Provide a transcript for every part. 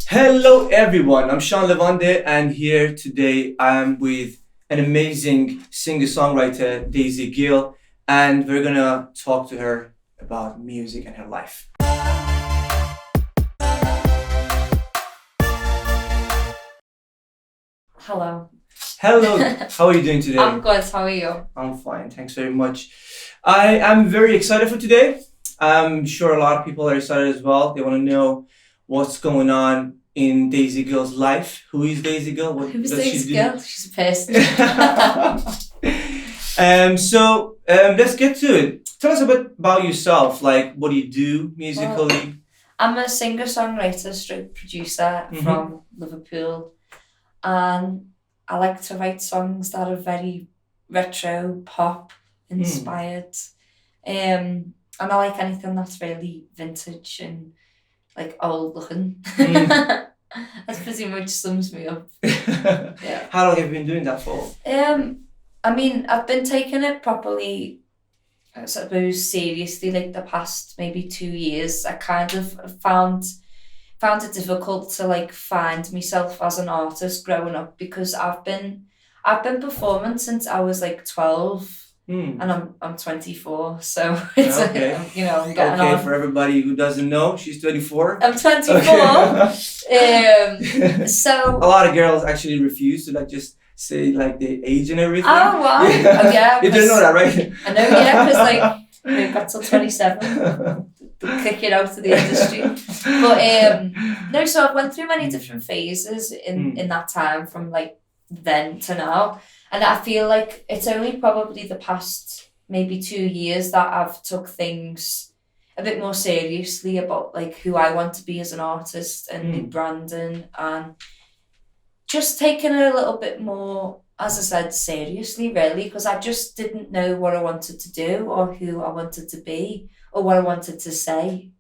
Hello everyone, I'm Shawn Levande and here today I'm with an amazing singer-songwriter, Daisy Gill, and we're gonna talk to her about music and her life. Hello. Hello, how are you doing today? I'm good, how are you? I'm fine, thanks very much. I am very excited for today. I'm sure a lot of people are excited as well. They want to know what's going on in Daisy Gill's life. Who is Daisy Gill? What Who's does she Daisy do? Gill? She's a person. Let's get to it. Tell us a bit about yourself. Like, what do you do musically? Well, I'm a singer-songwriter, stroke producer from Liverpool, and I like to write songs that are very retro pop inspired. And I like anything that's really vintage and like old looking. That pretty much sums me up. Yeah. How long have you been doing that for? I mean, I've been taking it properly, I suppose, seriously, like the past maybe 2 years. I kind of found it difficult to like find myself as an artist growing up because I've been performing since I was like 12. And I'm 24, so it's Okay. I'm getting on. For everybody who doesn't know, she's 24. I'm 24. Okay. So a lot of girls actually refuse to like just say like the age and everything. oh wow, Yeah. Oh, yeah. You didn't know that, right? I know, yeah, because like we've got till 27. Kick it out of the industry. But no, so I've went through many different phases in that time from like then to now. And I feel like it's only probably the past maybe 2 years that I've took things a bit more seriously about like who I want to be as an artist and my branding and just taking it a little bit more, as I said, seriously really, because I just didn't know what I wanted to do or who I wanted to be or what I wanted to say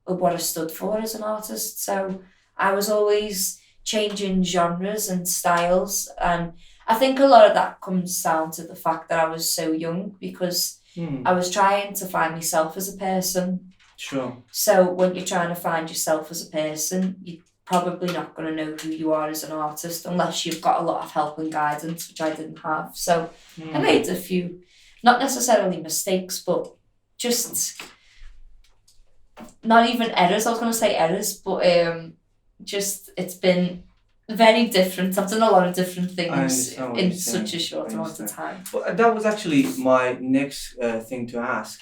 or what I stood for as an artist. So I was always changing genres and styles, and I think a lot of that comes down to the fact that I was so young because I was trying to find myself as a person. Sure. So when you're trying to find yourself as a person, you're probably not going to know who you are as an artist unless you've got a lot of help and guidance, which I didn't have. So I made a few, not necessarily mistakes, but just not even errors. I was going to say errors, but just it's been very different. I've done a lot of different things in such a short amount of time. Well, that was actually my next thing to ask.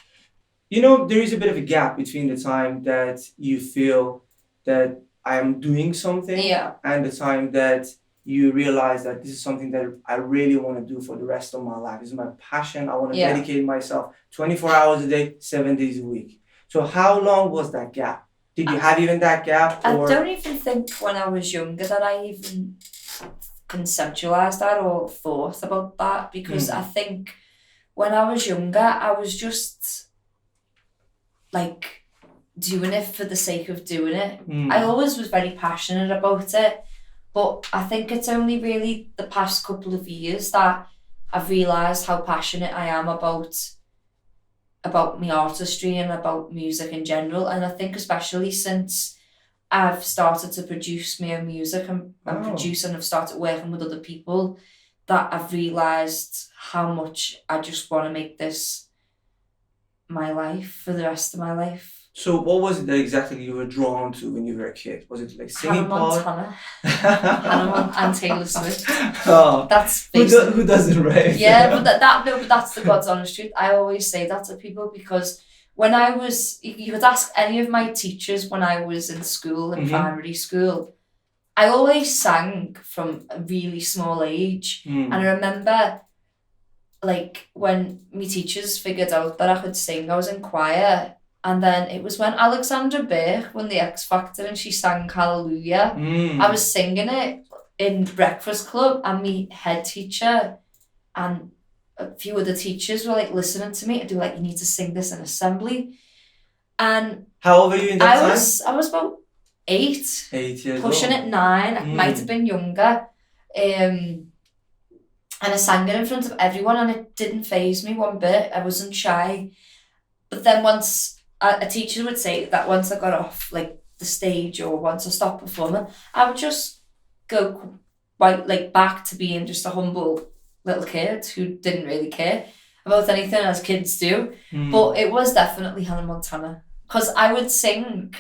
You know, there is a bit of a gap between the time that you feel that I am doing something and the time that you realize that this is something that I really want to do for the rest of my life. This is my passion. I want to dedicate myself 24 hours a day, 7 days a week. So how long was that gap? Did you have even that gap? Or? I don't even think when I was younger that I even conceptualized that or thought about that, because I think when I was younger, I was just like doing it for the sake of doing it. I always was very passionate about it, but I think it's only really the past couple of years that I've realised how passionate I am about my artistry and about music in general. And I think especially since I've started to produce my own music and produce and I've started working with other people, that I've realised how much I just want to make this my life for the rest of my life. So what was it that exactly you were drawn to when you were a kid? Was it like singing part? Hannah Montana and Taylor Swift. Oh, that's who doesn't, right? Yeah, but but that's the God's honest truth. I always say that to people because when I was, you could ask any of my teachers when I was in school, in primary school, I always sang from a really small age. And I remember like when my teachers figured out that I could sing, I was in choir. And then it was when Alexandra Burke won the X Factor and she sang Hallelujah. I was singing it in Breakfast Club and my head teacher and a few other teachers were like listening to me and they were like, you need to sing this in assembly. And how old were you in that time? I was about 8. 8 years pushing old. It 9. I might have been younger. And I sang it in front of everyone and it didn't faze me one bit. I wasn't shy. But then once a teacher would say that once I got off like the stage or want to stop performing, I would just go quite like back to being just a humble little kid who didn't really care about anything as kids do. But it was definitely Hannah Montana, because I would sing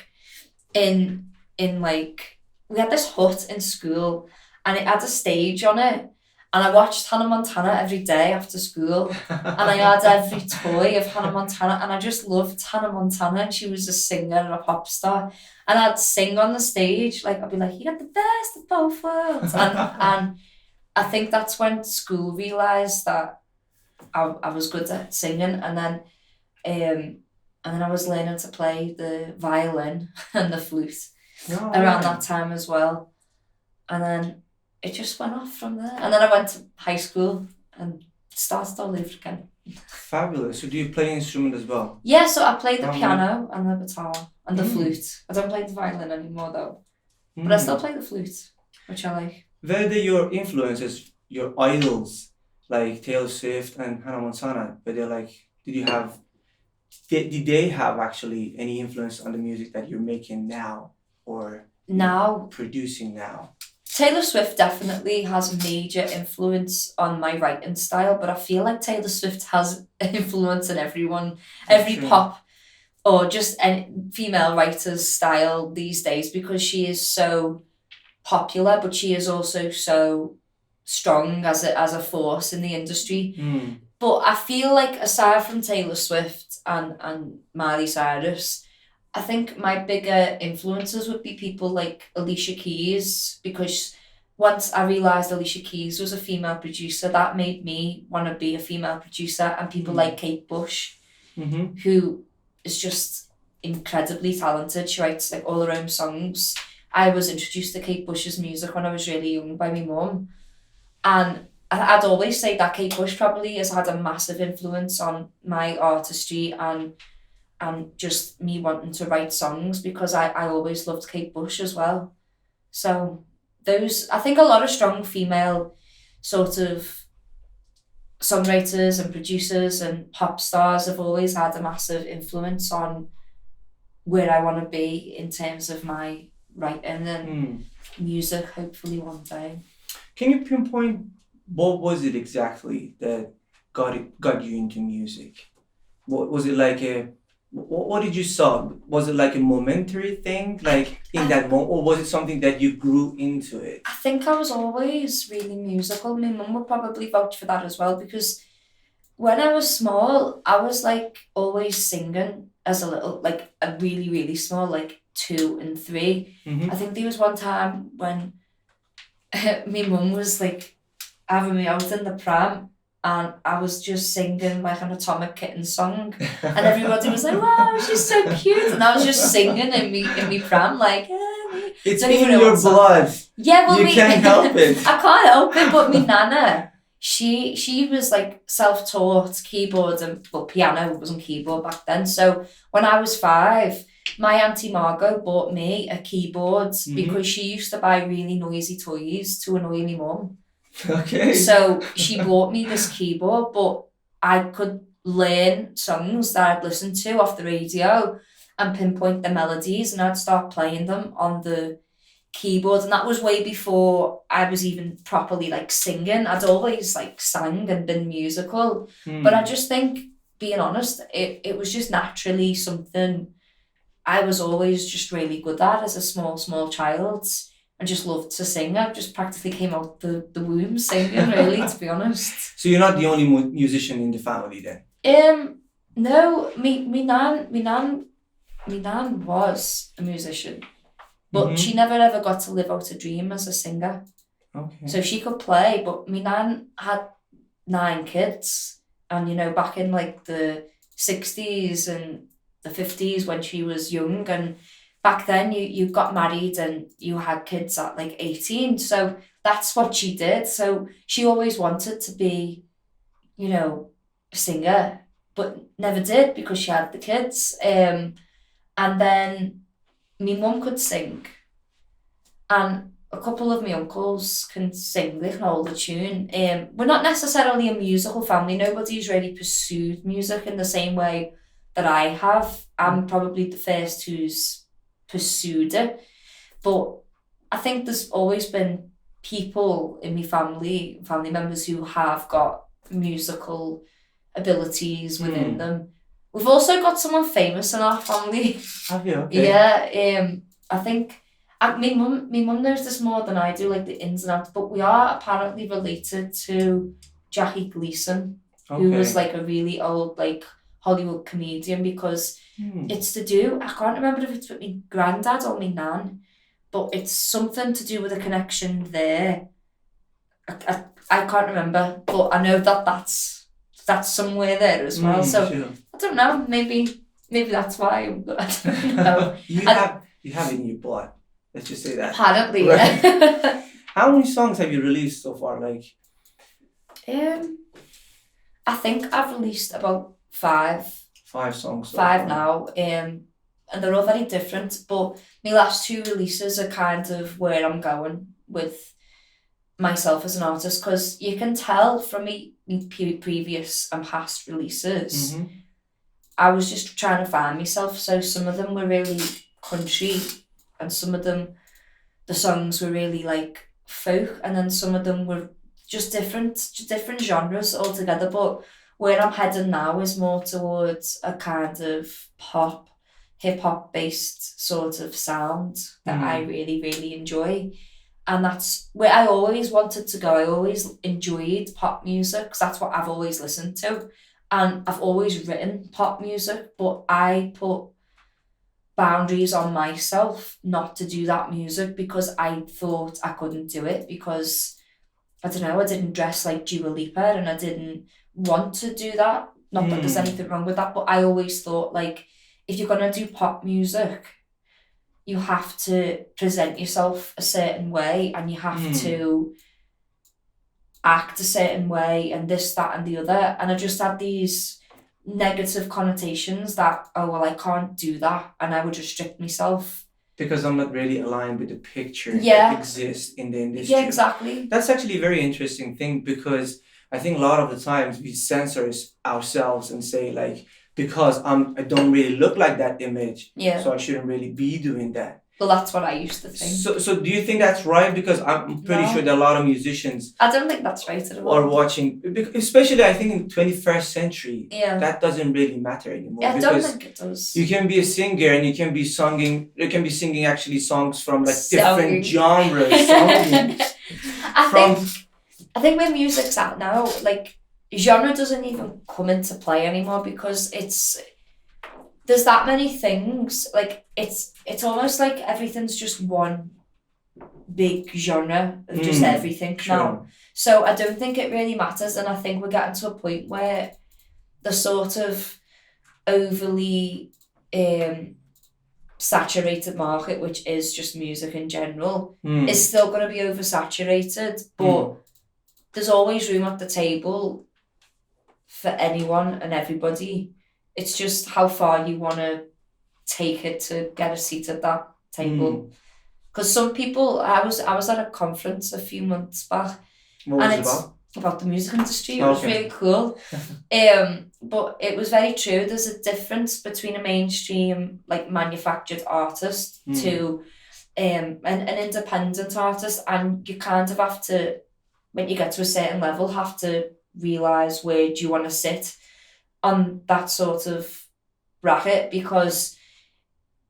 in like, we had this hut in school and it had a stage on it, and I watched Hannah Montana every day after school, and I had every toy of Hannah Montana, and I just loved Hannah Montana, and she was a singer and a pop star, and I'd sing on the stage, like I'd be like, you got the best of both worlds, and I think that's when school realised that I was good at singing, and then I was learning to play the violin and the flute around that time as well, and then it just went off from there. And then I went to high school and started all over again. Fabulous. So do you play an instrument as well? Yeah, so I play the piano and the guitar and the flute. I don't play the violin anymore though, but I still play the flute, which I like. Were they your influences, your idols, like Taylor Swift and Hannah Montana? Were they like, did they have actually any influence on the music that you're making now or producing now? Taylor Swift definitely has a major influence on my writing style, but I feel like Taylor Swift has influence in everyone, every pop or just any female writer's style these days, because she is so popular, but she is also so strong as a force in the industry. But I feel like aside from Taylor Swift and Miley Cyrus, I think my bigger influences would be people like Alicia Keys, because once I realised Alicia Keys was a female producer, that made me want to be a female producer, and people like Kate Bush, who is just incredibly talented. She writes like all her own songs. I was introduced to Kate Bush's music when I was really young by my mum, and I'd always say that Kate Bush probably has had a massive influence on my artistry and just me wanting to write songs, because I always loved Kate Bush as well. So I think a lot of strong female sort of songwriters and producers and pop stars have always had a massive influence on where I want to be in terms of my writing and music, hopefully one day. Can you pinpoint what was it exactly that got you into music? What was it like what did you saw? Was it like a momentary thing, like in that moment, or was it something that you grew into it? I think I was always really musical. My mum would probably vouch for that as well, because when I was small, I was like always singing as a little, like a really, really small, like 2 and 3. I think there was one time when my mum was like having me out in the pram, and I was just singing like an Atomic Kitten song, and everybody was like, "Wow, she's so cute!" And I was just singing in me pram, like. It's in your blood. Yeah, well, you can't help it. I can't help it. But my nana, she was like self-taught keyboard and piano. It wasn't keyboard back then. So when I was 5, my auntie Margot bought me a keyboard because she used to buy really noisy toys to annoy me mum. Okay. So she bought me this keyboard, but I could learn songs that I'd listened to off the radio and pinpoint the melodies, and I'd start playing them on the keyboard. And that was way before I was even properly like singing. I'd always like sang and been musical, but I just think, being honest, it was just naturally something I was always just really good at as a small child. I just loved to sing. I just practically came out the womb singing, really, to be honest. So you're not the only musician in the family then? No, me nan was a musician, but she never ever got to live out a dream as a singer. Okay. So she could play, but me nan had 9 kids, and you know, back in like the 60s and the 50s when she was young, and back then you got married and you had kids at like 18, so that's what she did. So she always wanted to be, you know, a singer, but never did because she had the kids. And then my mum could sing, and a couple of my uncles can sing, they can hold a tune. We're not necessarily a musical family. Nobody's really pursued music in the same way that I have. I'm probably the first who's pursued it. But I think there's always been people in my family members who have got musical abilities within them. We've also got someone famous in our family. Have you? Okay. Yeah, I think my mum knows this more than I do, like the ins and outs, but we are apparently related to Jackie Gleason, who was like a really old like Hollywood comedian, because it's to do, I can't remember if it's with my granddad or my nan, but it's something to do with a connection there. I can't remember, but I know that's somewhere there as well. So sure. I don't know, maybe that's why. I don't know. you have it in your blood. Let's just say that. Apparently, right. Yeah. How many songs have you released so far? Like, I think I've released about 5. 5 songs. So 5 now. And they're all very different. But my last 2 releases are kind of where I'm going with myself as an artist, because you can tell from me previous and past releases, I was just trying to find myself. So some of them were really country, and some of them, the songs were really like folk, and then some of them were just different genres altogether. But where I'm heading now is more towards a kind of pop, hip-hop based sort of sound that I really, really enjoy. And that's where I always wanted to go. I always enjoyed pop music because that's what I've always listened to. And I've always written pop music, but I put boundaries on myself not to do that music because I thought I couldn't do it, because I don't know, I didn't dress like Dua Lipa and I didn't want to do that. Not that there's anything wrong with that, but I always thought, like, if you're going to do pop music, you have to present yourself a certain way, and you have to act a certain way, and this, that, and the other. And I just had these negative connotations that, oh, well, I can't do that, and I would restrict myself. Because I'm not really aligned with the picture that exists in the industry. Yeah, exactly. That's actually a very interesting thing, because I think a lot of the times we censor ourselves and say, like, because I don't really look like that image, so I shouldn't really be doing that. Well, that's what I used to think. So do you think that's right? Because I'm pretty sure that a lot of musicians... I don't think that's right at all. ...are watching, especially I think in the 21st century, that doesn't really matter anymore. Yeah, I don't think it does. You can be a singer and you can be singing actually songs from like different genres. I think where music's at now, like, genre doesn't even come into play anymore, because there's that many things, like it's almost like everything's just one big genre of just everything now. So I don't think it really matters, and I think we're getting to a point where the sort of overly saturated market, which is just music in general, is still going to be oversaturated, but there's always room at the table for anyone and everybody. It's just how far you want to take it to get a seat at that table. Because some people, I was at a conference a few months back. What was it about the music industry. It was really cool. But it was very true. There's a difference between a mainstream, like, manufactured artist to an independent artist, and you kind of have to, when you get to a certain level, have to realise where do you want to sit on that sort of bracket. Because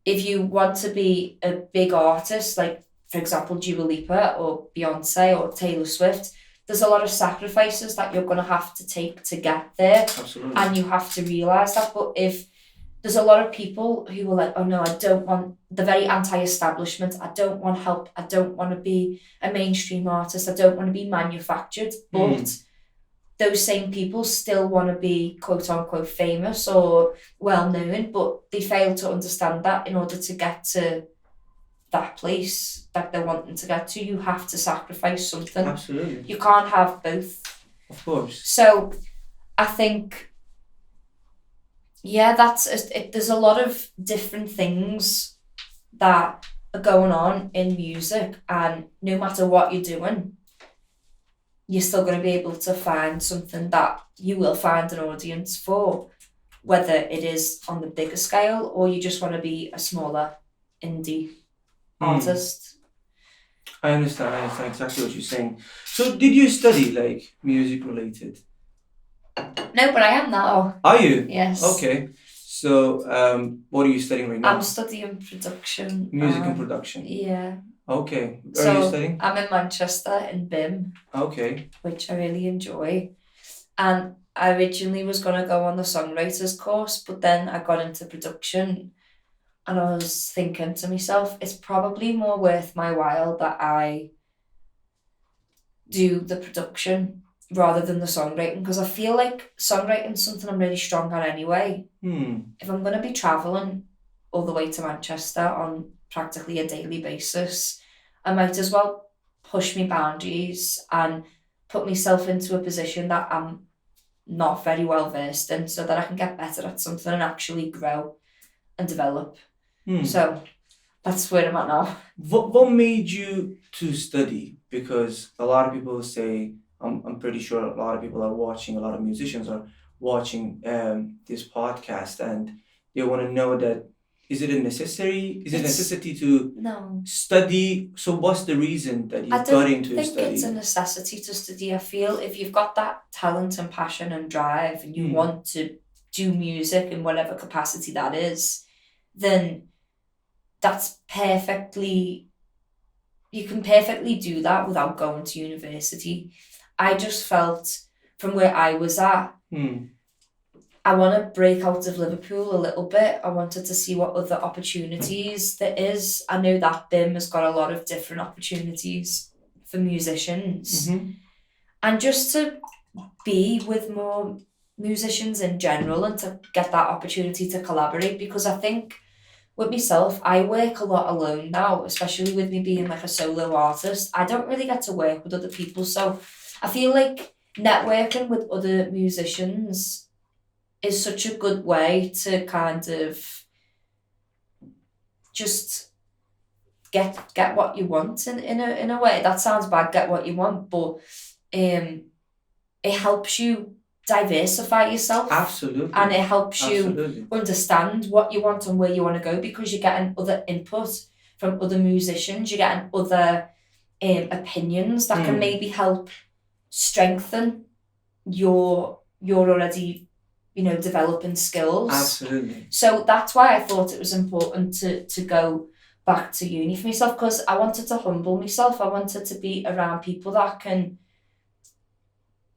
if you want to be a big artist, like, for example, Dua Lipa or Beyonce or Taylor Swift, there's a lot of sacrifices that you're going to have to take to get there. Absolutely. And you have to realise that. But if there's a lot of people who are like, oh no, I don't want, the very anti-establishment, I don't want help, I don't want to be a mainstream artist, I don't want to be manufactured, but those same people still want to be quote unquote famous or well known, but they fail to understand that in order to get to that place that they're wanting to get to, you have to sacrifice something. Absolutely. You can't have both. Of course. So I think, yeah, there's a lot of different things that are going on in music, and no matter what you're doing, you're still going to be able to find something that you will find an audience for, whether it is on the bigger scale or you just want to be a smaller indie artist. I understand exactly what you're saying. So did you study like music related? No, but I am now. Are you? Yes. Okay. So what are you studying right now? I'm studying production. Music and production. Yeah. Okay. Where are you studying? I'm in Manchester in BIM. Okay. Which I really enjoy. And I originally was going to go on the songwriters course, but then I got into production and I was thinking to myself, it's probably more worth my while that I do the production rather than the songwriting, because I feel like songwriting is something I'm really strong at anyway. If I'm going to be travelling all the way to Manchester on practically a daily basis, I might as well push my boundaries and put myself into a position that I'm not very well versed in, so that I can get better at something and actually grow and develop. So that's where I'm at now. What made you to study? Because a lot of people say, I'm pretty sure a lot of people are watching, a lot of musicians are watching this podcast, and they want to know that is it a necessity to study? So what's the reason that you got into study? I think it's a necessity to study. I feel if you've got that talent and passion and drive and you want to do music in whatever capacity that is, then that's you can perfectly do that without going to university. I just felt from where I was at, I want to break out of Liverpool a little bit. I wanted to see what other opportunities there is. I know that BIM has got a lot of different opportunities for musicians. And just to be with more musicians in general and to get that opportunity to collaborate, because I think with myself, I work a lot alone now, especially with me being like a solo artist. I don't really get to work with other people. So I feel like networking with other musicians is such a good way to kind of just get what you want in a way. That sounds bad, get what you want, but it helps you diversify yourself. Absolutely. And it helps you understand what you want and where you want to go, because you're getting other input from other musicians, you're getting other opinions that can maybe help strengthen your already developing skills. Absolutely. So that's why I thought it was important to go back to uni for myself, because I wanted to humble myself. I wanted to be around people that can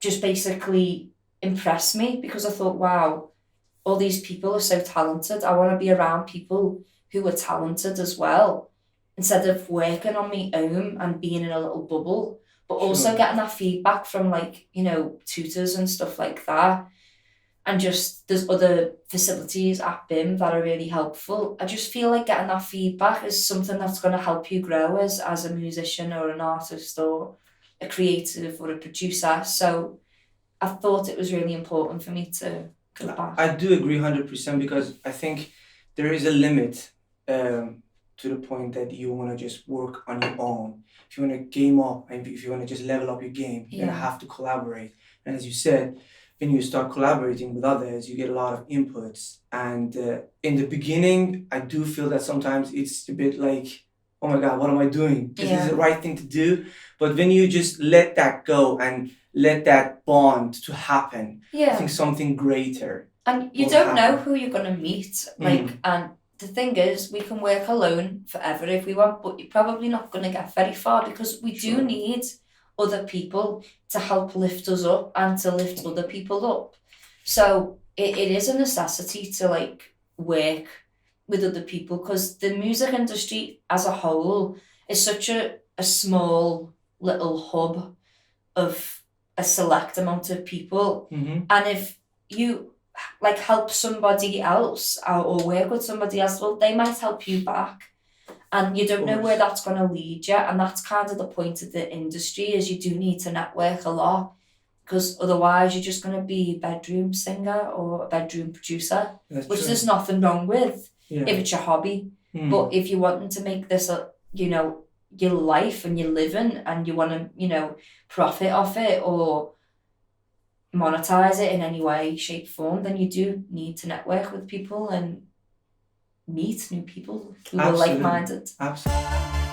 just basically impress me, because I thought, wow, all these people are so talented. I want to be around people who are talented as well, instead of working on my own and being in a little bubble, but also getting that feedback from tutors and stuff like that. And just there's other facilities at BIM that are really helpful. I just feel like getting that feedback is something that's going to help you grow as a musician or an artist or a creative or a producer. So I thought it was really important for me to go back. I do agree 100%, because I think there is a limit to the point that you want to just work on your own. If you want to game up and if you want to just level up your game, you're going to have to collaborate. And as you said, when you start collaborating with others, you get a lot of inputs. And in the beginning, I do feel that sometimes it's a bit like, oh my God, what am I doing? Is this the right thing to do? But when you just let that go and let that bond to happen, I think something greater. And you don't know who you're going to meet. And the thing is, we can work alone forever if we want, but you're probably not going to get very far, because we do need other people to help lift us up and to lift other people up. So it is a necessity to work with other people, because the music industry as a whole is such a small little hub of a select amount of people. And if you help somebody else or work with somebody else, well, they might help you back. And you don't know where that's going to lead you. And that's kind of the point of the industry, is you do need to network a lot, because otherwise you're just going to be a bedroom singer or a bedroom producer, which there's nothing wrong with if it's your hobby. But if you're wanting to make this, your life and your living, and you want to, profit off it or monetize it in any way, shape, form, then you do need to network with people. And meet new people who are like-minded. Absolutely.